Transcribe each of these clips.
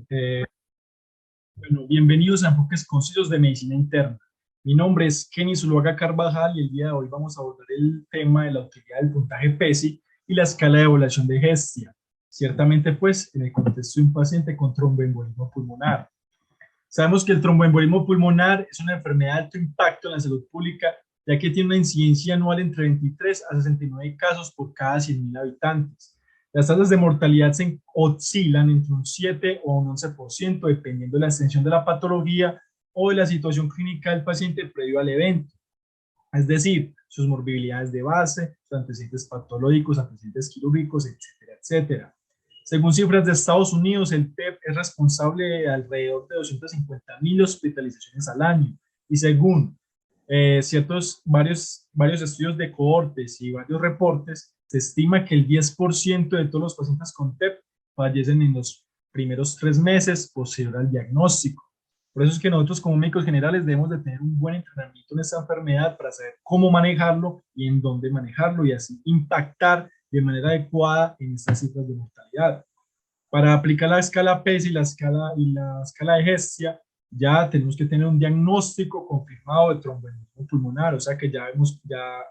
Eh, bueno, bienvenidos a Enfoques Concisos de Medicina Interna. Mi nombre es Kenny Zuluaga Carvajal y el día de hoy vamos a abordar el tema de la utilidad del puntaje PESI y la escala de evaluación de Hestia. Ciertamente, pues, en el contexto de un paciente con tromboembolismo pulmonar. Sabemos que el tromboembolismo pulmonar es una enfermedad de alto impacto en la salud pública, ya que tiene una incidencia anual entre 23 a 69 casos por cada 100.000 habitantes. Las tasas de mortalidad se oscilan entre un 7 o un 11%, dependiendo de la extensión de la patología o de la situación clínica del paciente previo al evento. Es decir, sus morbilidades de base, sus antecedentes patológicos, antecedentes quirúrgicos, etcétera, etcétera. Según cifras de Estados Unidos, el PEP es responsable de alrededor de 250.000 hospitalizaciones al año. Y según varios estudios de cohortes y varios reportes, se estima que el 10% de todos los pacientes con PEP fallecen en los primeros 3 meses posterior al diagnóstico. Por eso es que nosotros como médicos generales debemos de tener un buen entrenamiento en esta enfermedad para saber cómo manejarlo y en dónde manejarlo y así impactar de manera adecuada en estas cifras de mortalidad. Para aplicar la escala PES y la escala de Hestia, ya tenemos que tener un diagnóstico confirmado de tromboembolismo pulmonar, o sea que ya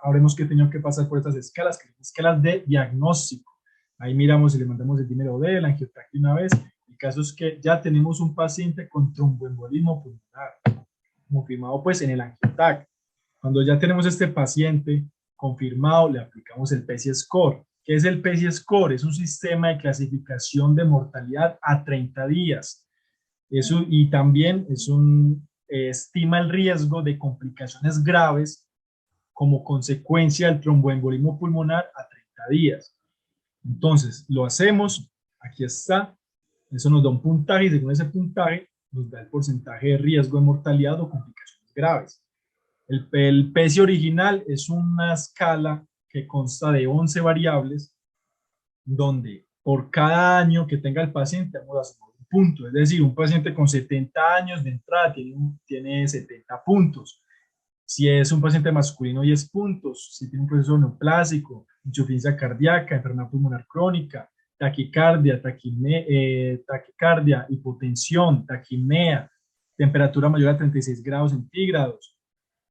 habremos que tenido que pasar por estas escalas, que son escalas de diagnóstico. Ahí miramos si le mandamos el dímero D, el angiotaquia una vez. El caso es que ya tenemos un paciente con tromboembolismo pulmonar, confirmado pues en el angiotac. Cuando ya tenemos este paciente confirmado, le aplicamos el PESI Score. ¿Qué es el PESI Score? Es un sistema de clasificación de mortalidad a 30 días. Y también estima el riesgo de complicaciones graves como consecuencia del tromboembolismo pulmonar a 30 días. Entonces, lo hacemos, aquí está, eso nos da un puntaje y según ese puntaje nos da el porcentaje de riesgo de mortalidad o complicaciones graves. El PESI original es una escala que consta de 11 variables, donde por cada año que tenga el paciente vamos a sumar un punto. Es decir, un paciente con 70 años de entrada tiene 70 puntos. Si es un paciente masculino, 10 puntos. Si tiene un proceso neoplásico, insuficiencia cardíaca, enfermedad pulmonar crónica, taquicardia, hipotensión, taquimea, temperatura mayor a 36 grados centígrados,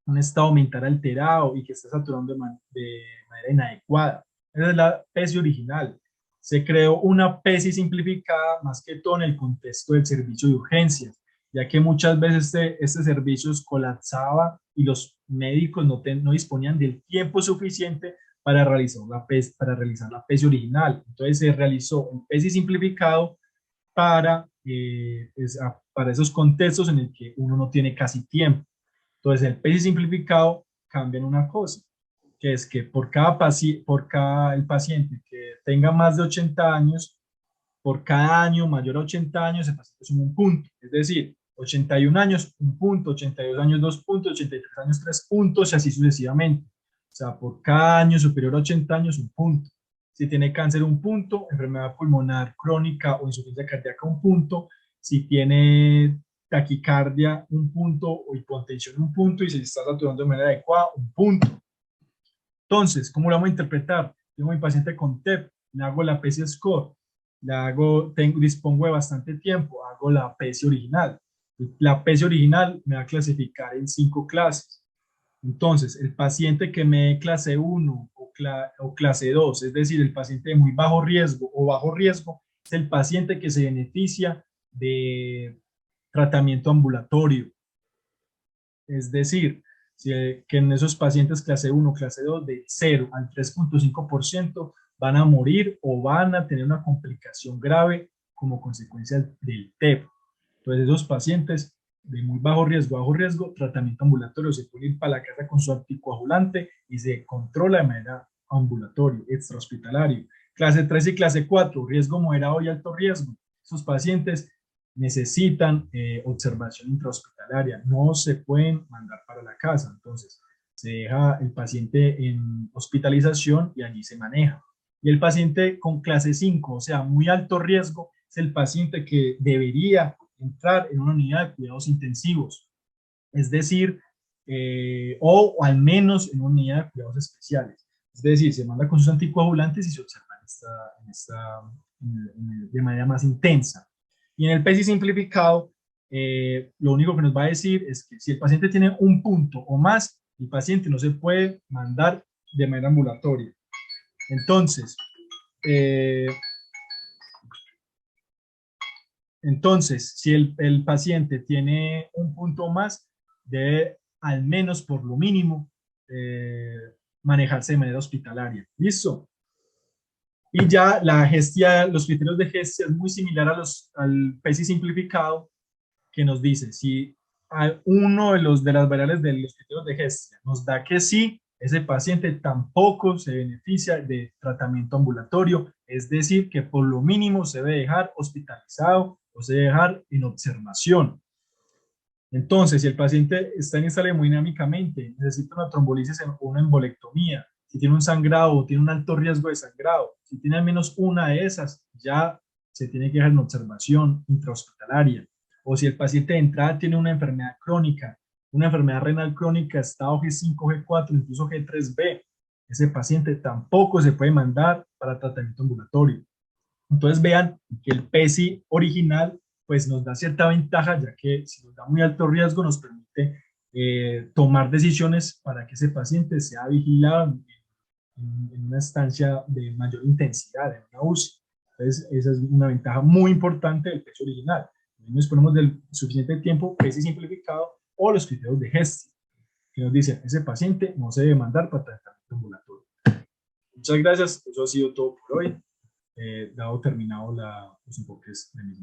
un estado mental alterado y que está saturando de manera inadecuada. Esa es la PESI original. Se creó una PESI simplificada más que todo en el contexto del servicio de urgencias, ya que muchas veces este servicio colapsaba y los médicos no disponían del tiempo suficiente para realizar la PESI original. Entonces se realizó un PESI simplificado para esos contextos en el que uno no tiene casi tiempo. Entonces, el PESI simplificado cambia en una cosa, que es que por cada el paciente que tenga más de 80 años, por cada año mayor a 80 años, el paciente suma un punto. Es decir, 81 años, un punto, 82 años, 2 puntos, 83 años, 3 puntos, y así sucesivamente. O sea, por cada año superior a 80 años, un punto. Si tiene cáncer, un punto, enfermedad pulmonar crónica o insuficiencia cardíaca, un punto. Si tiene taquicardia, un punto, o hipotensión, un punto, y si se está saturando de manera adecuada, un punto. Entonces, ¿cómo lo vamos a interpretar? Tengo mi paciente con TEP, le hago la PESI Score, dispongo de bastante tiempo, hago la PESI original. La PESI original me va a clasificar en 5 clases. Entonces, el paciente que me dé clase 1 o clase 2, es decir, el paciente de muy bajo riesgo o bajo riesgo, es el paciente que se beneficia de tratamiento ambulatorio. Es decir, que en esos pacientes clase 1, clase 2, de 0 al 3,5% van a morir o van a tener una complicación grave como consecuencia del TEP. Entonces, esos pacientes de muy bajo riesgo, tratamiento ambulatorio, se puede ir para la casa con su anticoagulante y se controla de manera ambulatoria, extrahospitalario. Clase 3 y clase 4, riesgo moderado y alto riesgo. Esos pacientes necesitan observación intrahospitalaria, no se pueden mandar para la casa, entonces se deja el paciente en hospitalización y allí se maneja. Y el paciente con clase 5, o sea, muy alto riesgo, es el paciente que debería entrar en una unidad de cuidados intensivos, es decir, o al menos en una unidad de cuidados especiales. Es decir, se manda con sus anticoagulantes y se observa de manera más intensa. Y en el PESI simplificado, lo único que nos va a decir es que si el paciente tiene un punto o más, el paciente no se puede mandar de manera ambulatoria. Entonces, eh, si el paciente tiene un punto más, debe al menos por lo mínimo manejarse de manera hospitalaria. ¿Listo? Y ya la gestia, los criterios de gestia es muy similar al PESI simplificado, que nos dice si uno de las variables de los criterios de gestia nos da que sí, ese paciente tampoco se beneficia de tratamiento ambulatorio, es decir, que por lo mínimo se debe dejar hospitalizado o se debe dejar en observación. Entonces, si el paciente está inestable hemodinámicamente, necesita una trombolisis o una embolectomía, si tiene un sangrado o tiene un alto riesgo de sangrado, si tiene al menos una de esas, ya se tiene que dejar en observación intrahospitalaria. O si el paciente de entrada tiene una enfermedad crónica, una enfermedad renal crónica, estado G5, G4, incluso G3B, ese paciente tampoco se puede mandar para tratamiento ambulatorio. Entonces vean que el PESI original pues nos da cierta ventaja, ya que si nos da muy alto riesgo nos permite tomar decisiones para que ese paciente sea vigilado en una estancia de mayor intensidad, en una UCI. Entonces esa es una ventaja muy importante del PESI original. No disponemos del suficiente tiempo, PESI simplificado o los criterios de gestión, que nos dicen ese paciente no se debe mandar para tratamiento ambulatorio. Muchas gracias, eso ha sido todo por hoy. Dado terminado los enfoques de mis